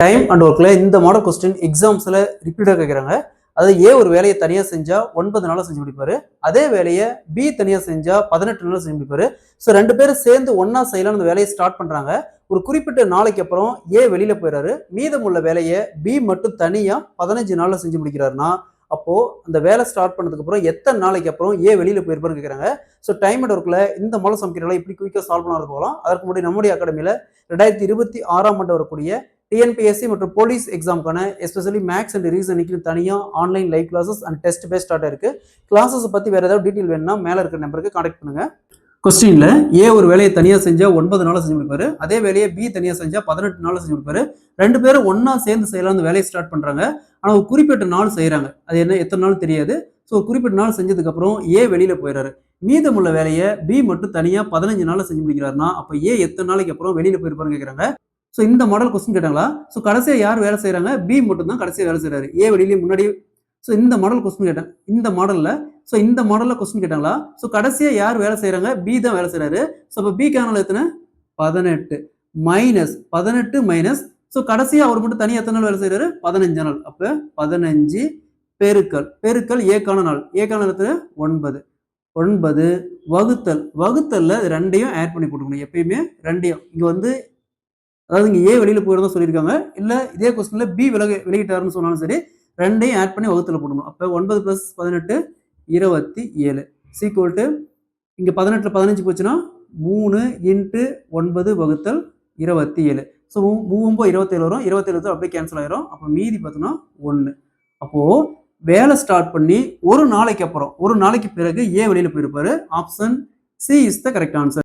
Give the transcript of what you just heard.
Time and ஒர்க்ல இந்த model question எக்ஸாம்ஸ்ல ரிப்பீட்டாக கேட்குறாங்க. அதாவது ஏ ஒரு வேலையை தனியாக செஞ்சா 9 நாளில் செஞ்சு முடிப்பாரு. அதே வேலையை பி தனியாக செஞ்சா 18 நாளில் செஞ்சு முடிப்பாரு. ஸோ 2 பேரும் சேர்ந்து ஒன்னா செய்யலாம் அந்த வேலையை ஸ்டார்ட் பண்றாங்க. ஒரு குறிப்பிட்ட நாளைக்கு அப்புறம் ஏ வெளியில போயிடுறாரு. மீதமுள்ள வேலையை பி மட்டும் தனியா 15 நாள்ல செஞ்சு முடிக்கிறாருன்னா அப்போ அந்த வேலை ஸ்டார்ட் பண்ணதுக்கு அப்புறம் எத்தனை நாளைக்கு அப்புறம் ஏ வெளியில போயிருப்பாரு கேட்குறாங்க. ஸோ டைம் அண்ட் ஒர்க்ல இந்த மாடல் சமைக்கிறதால இப்படி குயிக்காக சால்வ் பண்ணாது போகலாம். அதற்கு முன்னாடி நம்முடைய அகாடமியில 2026 வரக்கூடிய டிஎன்பிஎஸ்சி மற்றும் போலீஸ் எக்ஸாமுக்கான எஸ்பெஷலி மேக்ஸ் அண்ட் ரீசனிங்க்கு தனியாக online live classes and test base start இருக்கு. கிளாஸஸ் பற்றி வேற ஏதாவது டீட்டெயில் வேணும்னா மேலே இருக்கிற நம்பருக்கு கான்டாக்ட் பண்ணுங்க. கொஸ்டின்ல ஏ ஒரு வேலையை தனியாக செஞ்சா 9 நாளில் செஞ்சு முடிப்பாரு. அதே வேலையை பி தனியாக செஞ்சா 18 நாளில் செஞ்சு முடிப்பாரு. 2 பேரும் ஒன்னா சேர்ந்து செய்யலாம் அந்த வேலையை ஸ்டார்ட் பண்றாங்க. ஆனால் ஒரு குறிப்பிட்ட நாள் செய்யறாங்க. அது என்ன எத்தனை நாள் தெரியாது. ஸோ குறிப்பிட்ட நாள் செஞ்சதுக்கு அப்புறம் ஏ வெளியில போயிடுறாரு. மீதமுள்ள வேலையை பி மட்டும் தனியாக 15 நாளில் செஞ்சு முடிக்கிறாருன்னா அப்போ ஏ எத்தனை நாளைக்கு அப்புறம் வெளியில போயிருப்பாருன்னு கேட்குறாங்க. ஸோ இந்த மாடல் கொஸ்டின் கேட்டாங்களா? ஸோ கடைசியாக யார் வேலை செய்யறாங்க? பி மட்டும் தான் கடைசியாக வேலை செய்யறாரு. ஏ வெளியிலேயே முன்னாடி. ஸோ இந்த மாடல் கொஸ்டின் கேட்டேன். இந்த மாடல்ல கொஸ்டின் கேட்டாங்களா? ஸோ கடைசியாக யார் வேலை செய்யறாங்க? பி தான் வேலை செய்யறாரு. ஸோ அப்போ பிக்கான நாள் எத்தனை? 18 மைனஸ். ஸோ கடைசியாக அவர் மட்டும் தனியாக எத்தனை நாள் வேலை செய்யறாரு? 15 நாள். அப்போ 15 பெருக்கல் ஏக்கான நாள். ஏக்கான நாள் எத்தனை? 9 வகுத்தல்ல ரெண்டையும் ஆட் பண்ணி போட்டுக்கணும். எப்பயுமே ரெண்டையும் இங்க வந்து அதாவது இங்க ஏ வெளியில போயிருந்தா சொல்லியிருக்காங்க. இல்ல இதே கொஸ்டின்ல பி விலகிட்டாருன்னு சொன்னாலும் சரி ரெண்டையும் ஆட் பண்ணி வகுத்துல போடணும். அப்ப 9 + 18 27 சீக்வல் டு இங்க 18ல 15 போச்சுன்னா 3 × 9 வகுத்தல் 27. ஸோ 3 27 வரும். 27 அப்படியே கேன்சல் ஆயிரும். அப்போ மீதி பார்த்தோம்னா 1. அப்போ வேலை ஸ்டார்ட் பண்ணி ஒரு நாளைக்கு பிறகு ஏ வெளியில போயிருப்பாரு. Option C is the correct answer.